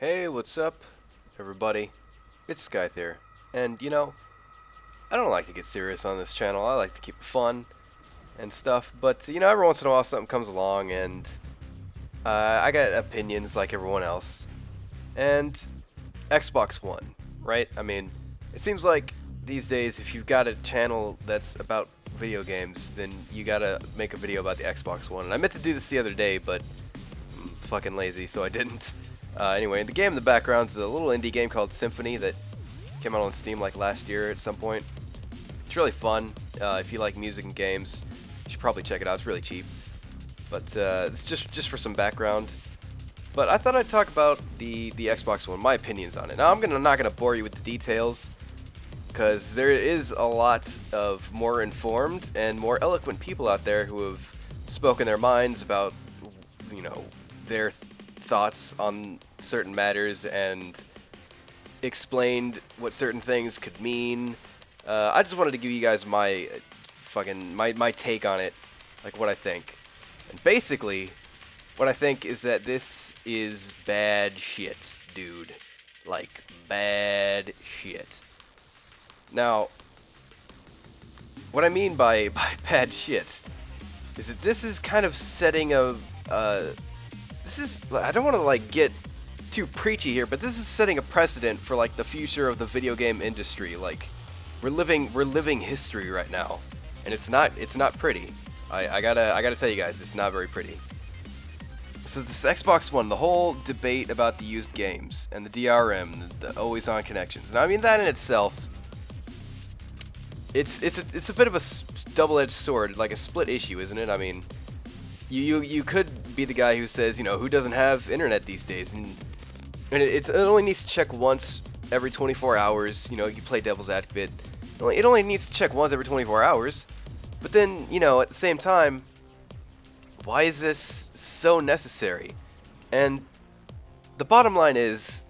Hey, what's up, everybody? It's Skyth here, and I don't like to get serious on this channel. I like to keep it fun and stuff, but every once in a while something comes along, and I got opinions like everyone else. And Xbox One, right? I mean, it seems like these days, if you've got a channel that's about video games, then you gotta make a video about the Xbox One. And I meant to do this the other day, but I'm fucking lazy, so I didn't. Anyway, the game in the background is a little indie game called Symphony that came out on Steam like last year at some point. It's really fun. If you like music and games, you should probably check it out. It's really cheap. But it's just for some background. But I thought I'd talk about the Xbox One, my opinions on it. Now, I'm not gonna bore you with the details, because there is a lot of more informed and more eloquent people out there who have spoken their minds about, their thoughts on certain matters and explained what certain things could mean. I just wanted to give you guys my take on it, like what I think. And basically, what I think is that this is bad shit, dude. Like, bad shit. Now, what I mean by bad shit is that this is kind of setting a, I don't want to get too preachy here, but this is setting a precedent for the future of the video game industry. Like, we're living history right now, and it's not pretty. I gotta tell you guys, it's not very pretty. So this Xbox One, the whole debate about the used games and the DRM, the always-on connections, and I mean that in itself, it's a bit of a double-edged sword, like a split issue, isn't it? I mean, you could be the guy who says, who doesn't have internet these days, and it only needs to check once every 24 hours. You play devil's advocate. It only needs to check once every 24 hours. But then, at the same time, why is this so necessary? And the bottom line is,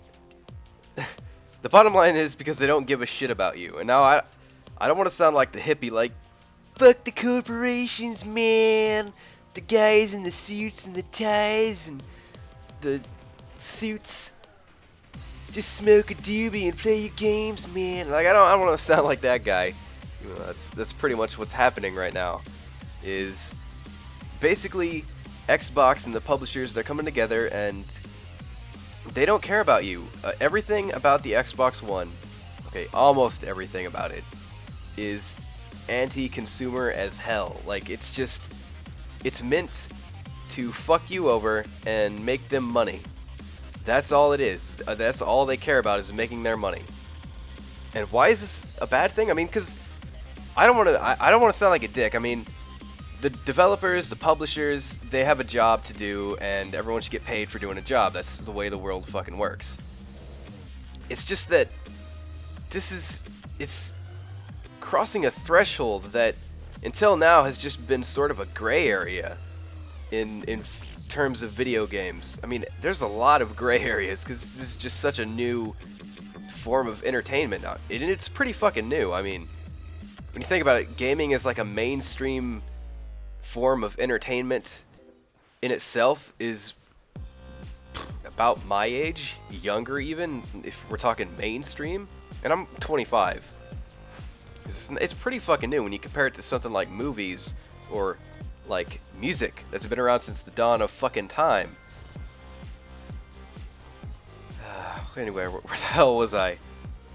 because they don't give a shit about you. And now I don't want to sound like the hippie, like, fuck the corporations, man. The guys in the suits and the ties and the suits. Just smoke a doobie and play your games, man. Like, I don't want to sound like that guy. That's pretty much what's happening right now. Is basically Xbox and the publishers, they're coming together and they don't care about you. Everything about the Xbox One, okay, almost everything about it, is anti-consumer as hell. Like, it's meant to fuck you over and make them money. That's all it is. That's all they care about, is making their money. And why is this a bad thing? I mean, because I don't want to sound like a dick. I mean, the developers, the publishers, they have a job to do, and everyone should get paid for doing a job. That's the way the world fucking works. It's just that it's crossing a threshold that until now has just been sort of a gray area in terms of video games. I mean, there's a lot of gray areas because this is just such a new form of entertainment. And it's pretty fucking new. I mean, when you think about it, gaming is like a mainstream form of entertainment in itself is about my age, younger even, if we're talking mainstream. And I'm 25. It's pretty fucking new when you compare it to something like movies or like music that's been around since the dawn of fucking time. Anyway, where the hell was I?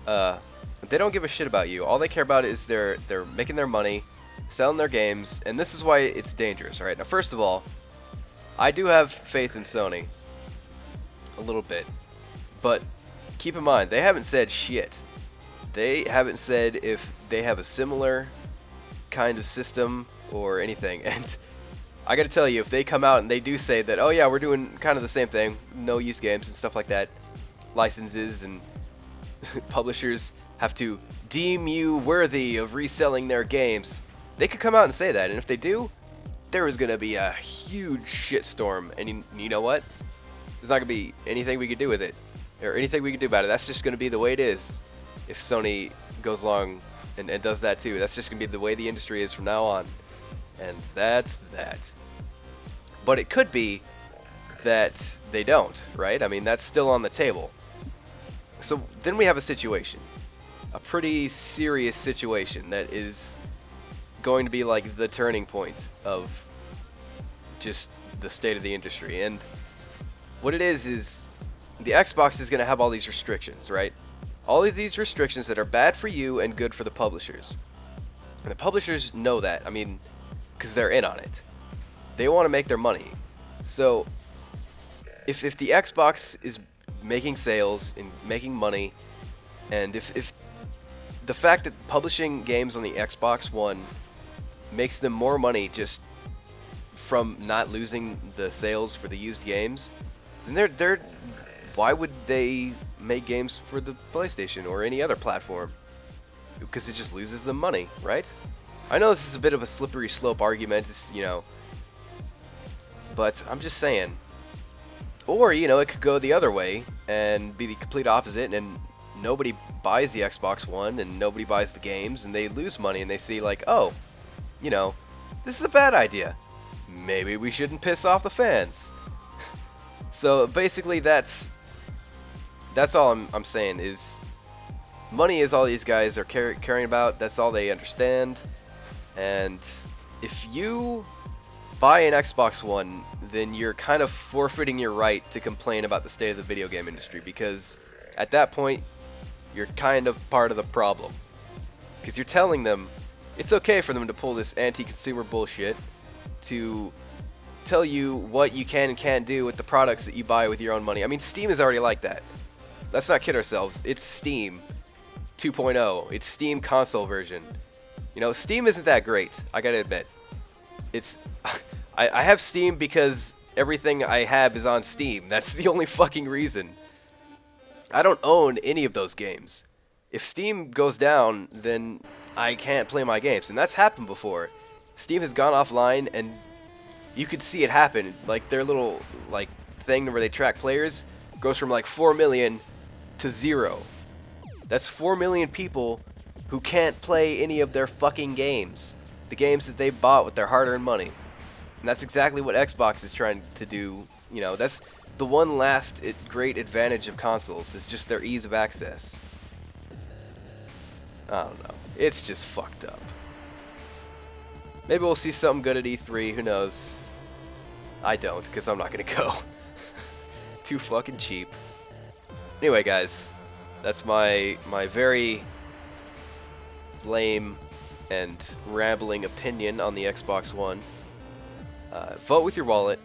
They don't give a shit about you. All they care about is they're making their money, selling their games, and this is why it's dangerous, right? Now, first of all, I do have faith in Sony. A little bit. But keep in mind, they haven't said shit. They haven't said if they have a similar kind of system or anything. And I gotta tell you, if they come out and they do say that, oh yeah, we're doing kind of the same thing, no use games and stuff like that, licenses and publishers have to deem you worthy of reselling their games, they could come out and say that. And if they do, there is gonna be a huge shitstorm. And you know what? There's not gonna be anything we could do with it, or anything we could do about it. That's just gonna be the way it is. If Sony goes along and does that too, that's just gonna be the way the industry is from now on. And that's that. But it could be that they don't, right? I mean, that's still on the table. So then we have a situation, a pretty serious situation that is going to be like the turning point of just the state of the industry. And what it is the Xbox is going to have all these restrictions, right? All of these restrictions that are bad for you and good for the publishers. And the publishers know that, I mean, because they're in on it. They want to make their money. So if the Xbox is making sales and making money, and if the fact that publishing games on the Xbox One makes them more money just from not losing the sales for the used games, then they're why would they make games for the PlayStation or any other platform? Because it just loses them money, right? I know this is a bit of a slippery slope argument, it's, you know, but I'm just saying. Or, you know, it could go the other way and be the complete opposite, and nobody buys the Xbox One and nobody buys the games, and they lose money, and they see like, oh, you know, this is a bad idea. Maybe we shouldn't piss off the fans. So basically that's all I'm saying is money is all these guys are caring about. That's all they understand. And if you buy an Xbox One, then you're kind of forfeiting your right to complain about the state of the video game industry, because at that point you're kind of part of the problem. Because you're telling them it's okay for them to pull this anti-consumer bullshit to tell you what you can and can't do with the products that you buy with your own money. I mean, Steam is already like that. Let's not kid ourselves. It's Steam 2.0. It's Steam console version. You know, Steam isn't that great, I gotta admit. It's I have Steam because everything I have is on Steam. That's the only fucking reason. I don't own any of those games. If Steam goes down, then I can't play my games, and that's happened before. Steam has gone offline, and you could see it happen. Like, their little like thing where they track players goes from like 4 million to 0. That's 4 million people who can't play any of their fucking games. The games that they bought with their hard-earned money. And that's exactly what Xbox is trying to do. You know, that's the one last great advantage of consoles, is just their ease of access. I don't know. It's just fucked up. Maybe we'll see something good at E3, who knows. I don't, because I'm not going to go. Too fucking cheap. Anyway, guys, that's my very lame and rambling opinion on the Xbox One. Vote with your wallet.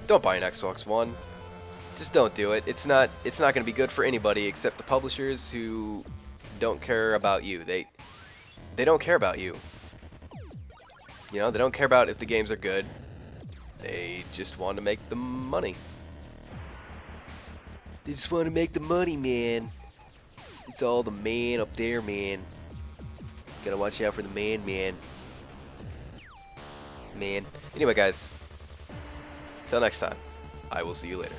Don't buy an Xbox One. Just don't do it. It's not going to be good for anybody except the publishers who don't care about you. They don't care about you. You know, they don't care about if the games are good. They just want to make the money. They just want to make the money, man. It's all the man up there, man. Gotta watch out for the man. Anyway, guys. Till next time. I will see you later.